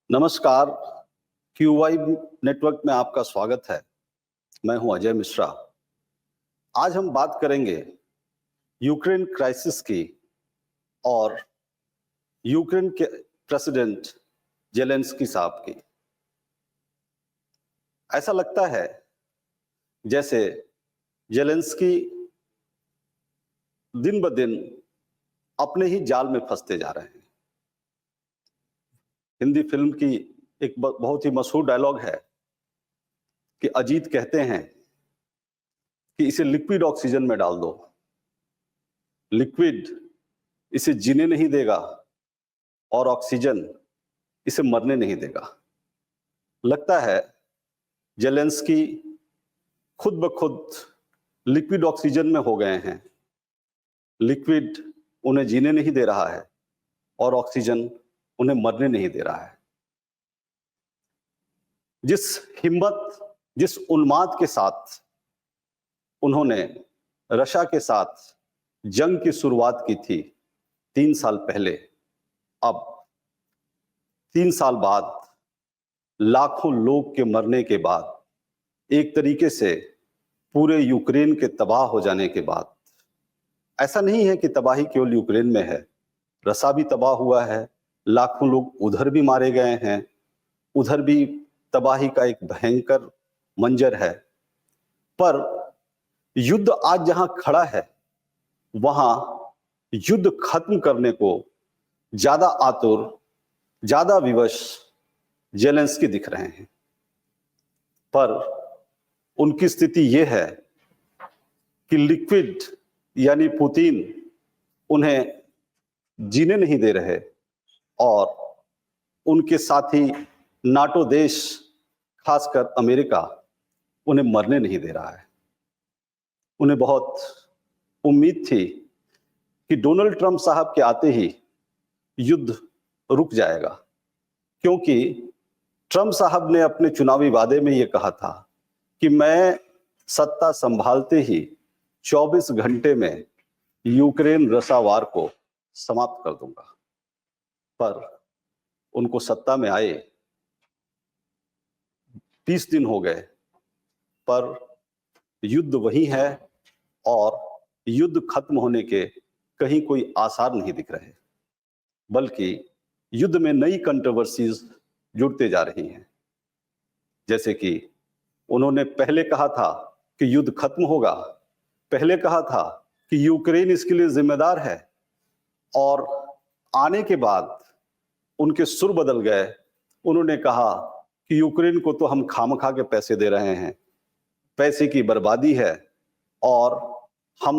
नमस्कार। क्यूवाई नेटवर्क में आपका स्वागत है। मैं हूं अजय मिश्रा। आज हम बात करेंगे यूक्रेन क्राइसिस की और यूक्रेन के प्रेसिडेंट जेलेंस्की साहब की। ऐसा लगता है जैसे जेलेंस्की दिन ब दिन अपने ही जाल में फंसते जा रहे हैं। हिंदी फिल्म की एक बहुत ही मशहूर डायलॉग है कि अजीत कहते हैं कि इसे लिक्विड ऑक्सीजन में डाल दो। लिक्विड इसे जीने नहीं देगा और ऑक्सीजन इसे मरने नहीं देगा। लगता है जेलेंस्की खुद ब खुद लिक्विड ऑक्सीजन में हो गए हैं। लिक्विड उन्हें जीने नहीं दे रहा है और ऑक्सीजन उन्हें मरने नहीं दे रहा है। जिस हिम्मत, जिस उन्माद के साथ उन्होंने रशिया के साथ जंग की शुरुआत की थी 3 साल पहले, अब 3 साल बाद, लाखों लोग के मरने के बाद, एक तरीके से पूरे यूक्रेन के तबाह हो जाने के बाद, ऐसा नहीं है कि तबाही केवल यूक्रेन में है, रशिया भी तबाह हुआ है, लाखों लोग उधर भी मारे गए हैं, उधर भी तबाही का एक भयंकर मंजर है। पर युद्ध आज जहां खड़ा है, वहां युद्ध खत्म करने को ज्यादा आतुर, ज्यादा विवश जेलेंस्की दिख रहे हैं। पर उनकी स्थिति यह है कि लिक्विड यानी पुतिन उन्हें जीने नहीं दे रहे और उनके साथी नाटो देश, खासकर अमेरिका, उन्हें मरने नहीं दे रहा है। उन्हें बहुत उम्मीद थी कि डोनाल्ड ट्रंप साहब के आते ही युद्ध रुक जाएगा, क्योंकि ट्रंप साहब ने अपने चुनावी वादे में यह कहा था कि मैं सत्ता संभालते ही 24 घंटे में यूक्रेन रशिया वार को समाप्त कर दूंगा। पर उनको सत्ता में आए 30 दिन हो गए, पर युद्ध वही है और युद्ध खत्म होने के कहीं कोई आसार नहीं दिख रहे, बल्कि युद्ध में नई कंट्रोवर्सीज जुड़ते जा रही हैं। जैसे कि उन्होंने पहले कहा था कि युद्ध खत्म होगा, पहले कहा था कि यूक्रेन इसके लिए जिम्मेदार है, और आने के बाद उनके सुर बदल गए। उन्होंने कहा कि यूक्रेन को तो हम खामखा के पैसे दे रहे हैं, पैसे की बर्बादी है, और हम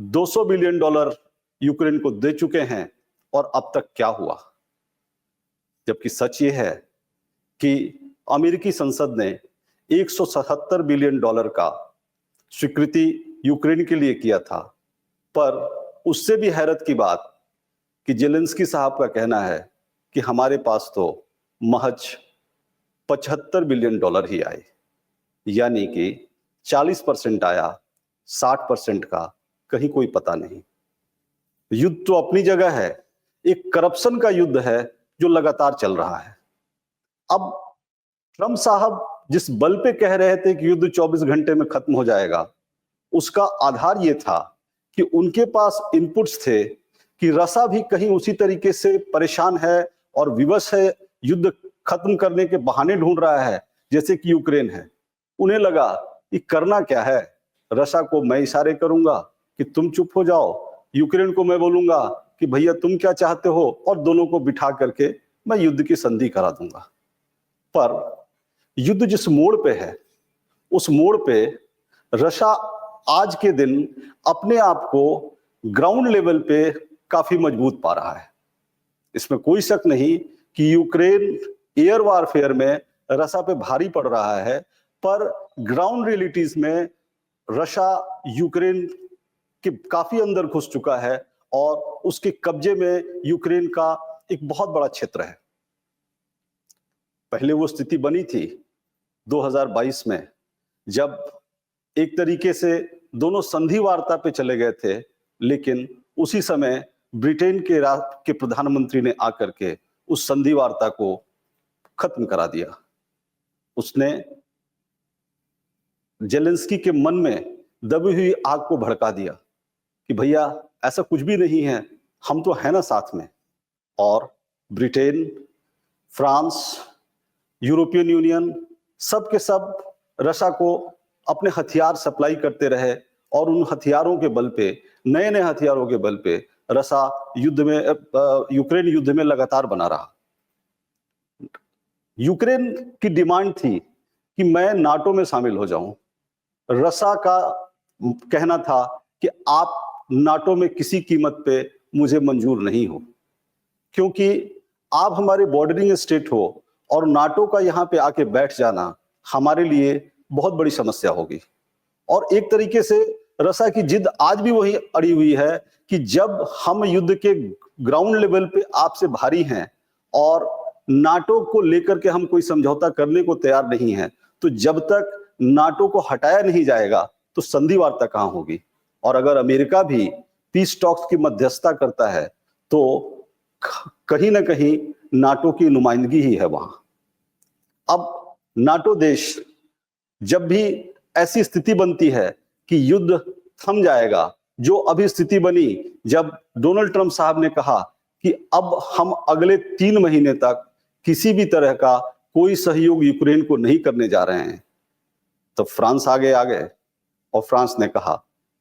$200 बिलियन यूक्रेन को दे चुके हैं और अब तक क्या हुआ। जबकि सच ये है कि अमेरिकी संसद ने $177 बिलियन का स्वीकृति यूक्रेन के लिए किया था। पर उससे भी हैरत की बात कि जेलेंस्की साहब का कहना है कि हमारे पास तो महज $75 बिलियन ही आए, यानी कि 40% आया, 60% का कहीं कोई पता नहीं। युद्ध तो अपनी जगह है, एक करप्शन का युद्ध है जो लगातार चल रहा है। अब ट्रंप साहब जिस बल पे कह रहे थे कि युद्ध 24 घंटे में खत्म हो जाएगा, उसका आधार यह था कि उनके पास इनपुट्स थे कि रशिया भी कहीं उसी तरीके से परेशान है और विवश है, युद्ध खत्म करने के बहाने ढूंढ रहा है जैसे कि यूक्रेन है। उन्हें लगा कि करना क्या है, रशिया को मैं इशारे करूंगा कि तुम चुप हो जाओ, यूक्रेन को मैं बोलूंगा कि भैया तुम क्या चाहते हो, और दोनों को बिठा करके मैं युद्ध की संधि करा दूंगा। पर युद्ध जिस मोड़ पे है, उस मोड़ पे रशिया आज के दिन अपने आप को ग्राउंड लेवल पे काफी मजबूत पा रहा है। इसमें कोई शक नहीं कि यूक्रेन एयर वारफेयर में रशिया पे भारी पड़ रहा है, पर ग्राउंड रियलिटीज में रशिया यूक्रेन के काफी अंदर घुस चुका है और उसके कब्जे में यूक्रेन का एक बहुत बड़ा क्षेत्र है। पहले वो स्थिति बनी थी 2022 में, जब एक तरीके से दोनों संधि वार्ता पे चले गए थे, लेकिन उसी समय ब्रिटेन के प्रधानमंत्री ने आकर के उस संधि वार्ता को खत्म करा दिया। उसने जेलेंस्की के मन में दबी हुई आग को भड़का दिया कि भैया ऐसा कुछ भी नहीं है, हम तो है ना साथ में। और ब्रिटेन, फ्रांस, यूरोपियन यूनियन सब के सब रशिया को अपने हथियार सप्लाई करते रहे और उन हथियारों के बल पे, नए नए हथियारों के बल पे रशिया युद्ध में, यूक्रेन युद्ध में लगातार बना रहा। यूक्रेन की डिमांड थी कि मैं नाटो में शामिल हो जाऊं। रशिया का कहना था कि आप नाटो में किसी कीमत पे मुझे मंजूर नहीं हो, क्योंकि आप हमारे बॉर्डरिंग स्टेट हो और नाटो का यहाँ पे आके बैठ जाना हमारे लिए बहुत बड़ी समस्या होगी। और एक तरीके से रशिया की जिद आज भी वही अड़ी हुई है कि जब हम युद्ध के ग्राउंड लेवल पे आपसे भारी हैं और नाटो को लेकर के हम कोई समझौता करने को तैयार नहीं है, तो जब तक नाटो को हटाया नहीं जाएगा तो संधि वार्ता कहां होगी। और अगर अमेरिका भी पीस टॉक्स की मध्यस्थता करता है तो कहीं ना कहीं नाटो की नुमाइंदगी ही है वहां। अब नाटो देश जब भी ऐसी स्थिति बनती है कि युद्ध थम जाएगा, जो अभी स्थिति बनी जब डोनाल्ड ट्रंप साहब ने कहा कि अब हम अगले 3 महीने तक किसी भी तरह का कोई सहयोग यूक्रेन को नहीं करने जा रहे हैं, तो फ्रांस आगे आ गए और फ्रांस ने कहा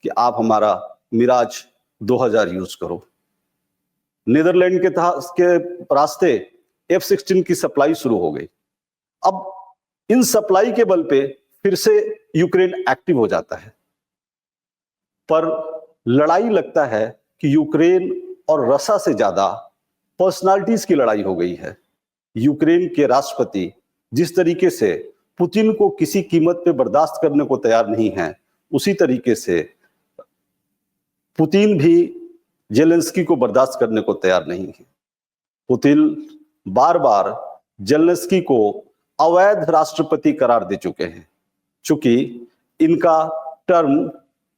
कि आप हमारा मिराज 2000 यूज करो। नीदरलैंड के रास्ते F-16 की सप्लाई शुरू हो गई। अब इन सप्लाई के बल पे फिर से यूक्रेन एक्टिव हो जाता है, पर लड़ाई लगता है कि यूक्रेन और रशिया से ज्यादा पर्सनालिटीज की लड़ाई हो गई है। यूक्रेन के राष्ट्रपति जिस तरीके से पुतिन को किसी कीमत पे बर्दाश्त करने को तैयार नहीं है, उसी तरीके से पुतिन भी जेलेंस्की को बर्दाश्त करने को तैयार नहीं है। पुतिन बार बार जेलेंस्की को अवैध राष्ट्रपति करार दे चुके हैं, चूंकि इनका टर्म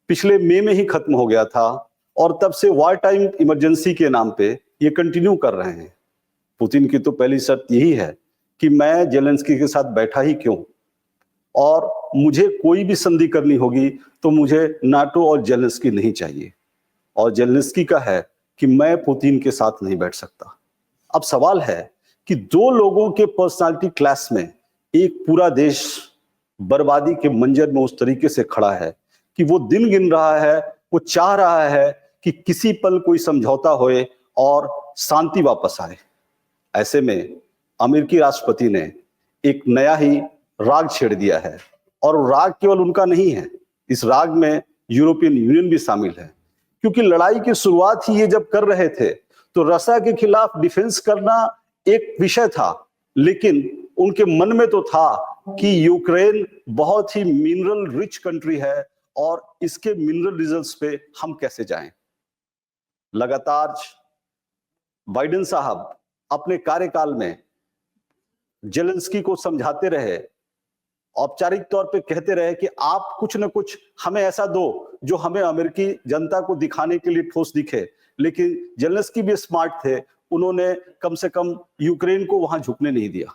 पिछले मई में ही खत्म हो गया था और तब से वार टाइम इमरजेंसी के नाम पे ये कंटिन्यू कर रहे हैं। पुतिन की तो पहली शर्त यही है कि मैं जेलेंस्की के साथ बैठा ही क्यों, और मुझे कोई भी संधि करनी होगी तो मुझे नाटो और जेलेंस्की नहीं चाहिए। और जेलेंस्की का है कि मैं पुतिन के साथ नहीं बैठ सकता। अब सवाल है कि दो लोगों के पर्सनालिटी क्लैश में एक पूरा देश बर्बादी के मंजर में उस तरीके से खड़ा है कि वो दिन गिन रहा है, वो चाह रहा है कि किसी पल कोई समझौता होए और शांति वापस आए। ऐसे में अमेरिकी राष्ट्रपति ने एक नया ही राग छेड़ दिया है, और राग केवल उनका नहीं है, इस राग में यूरोपियन यूनियन भी शामिल है। क्योंकि लड़ाई की शुरुआत ही ये जब कर रहे थे तो रशिया के खिलाफ डिफेंस करना एक विषय था, लेकिन उनके मन में तो था कि यूक्रेन बहुत ही मिनरल रिच कंट्री है और इसके मिनरल रिजर्व्स पे हम कैसे जाएं। लगातार बाइडेन साहब अपने कार्यकाल में जेलेंस्की को समझाते रहे, औपचारिक तौर पे कहते रहे कि आप कुछ न कुछ हमें ऐसा दो जो हमें अमेरिकी जनता को दिखाने के लिए ठोस दिखे। लेकिन जेलेंस्की भी स्मार्ट थे, उन्होंने कम से कम यूक्रेन को वहां झुकने नहीं दिया।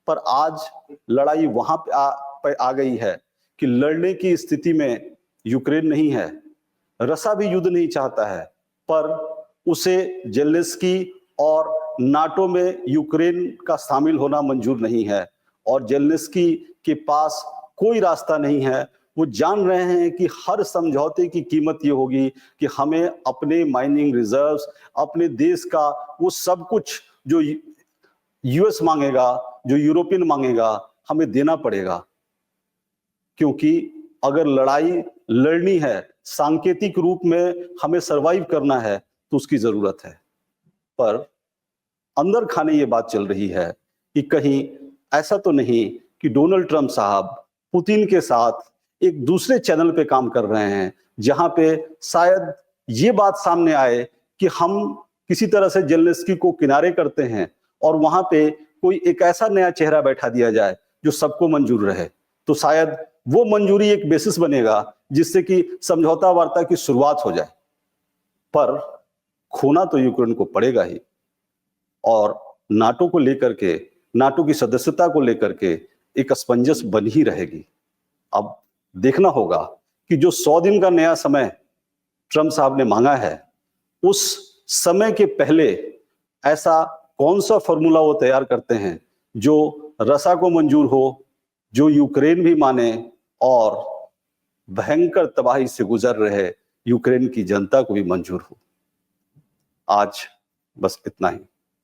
पर आज लड़ाई वहां पे आ गई है कि लड़ने की स्थिति में यूक्रेन नहीं है। रशिया भी युद्ध नहीं चाहता है, पर उसे जेलेंस्की और नाटो में यूक्रेन का शामिल होना मंजूर नहीं है, और जेलेंस्की के पास कोई रास्ता नहीं है। वो जान रहे हैं कि हर समझौते की कीमत ये होगी कि हमें अपने माइनिंग रिजर्व्स, अपने देश का वो सब कुछ जो यूएस मांगेगा, जो यूरोपियन मांगेगा, हमें देना पड़ेगा। क्योंकि अगर लड़ाई लड़नी है, सांकेतिक रूप में हमें सरवाइव करना है, तो उसकी जरूरत है। पर अंदर खाने ये बात चल रही है कि कहीं ऐसा तो नहीं कि डोनाल्ड ट्रंप साहब पुतिन के साथ एक दूसरे चैनल पे काम कर रहे हैं, जहां पे शायद ये बात सामने आए कि हम किसी तरह से जेलेंस्की को किनारे करते हैं और वहां पे कोई एक ऐसा नया चेहरा बैठा दिया जाए जो सबको मंजूर रहे। तो शायद वो मंजूरी एक बेसिस बनेगा जिससे कि समझौता वार्ता की शुरुआत हो जाए। पर खोना तो यूक्रेन को पड़ेगा ही, और नाटो को लेकर के नाटो की सदस्यता को लेकर के एक असमंजस बन ही रहेगी। अब देखना होगा कि जो 100 दिन का नया समय ट्रंप साहब ने मांगा है, उस समय के पहले ऐसा कौन सा फॉर्मूला वो तैयार करते हैं जो रसा को मंजूर हो, जो यूक्रेन भी माने और भयंकर तबाही से गुजर रहे यूक्रेन की जनता को भी मंजूर हो। आज बस इतना ही।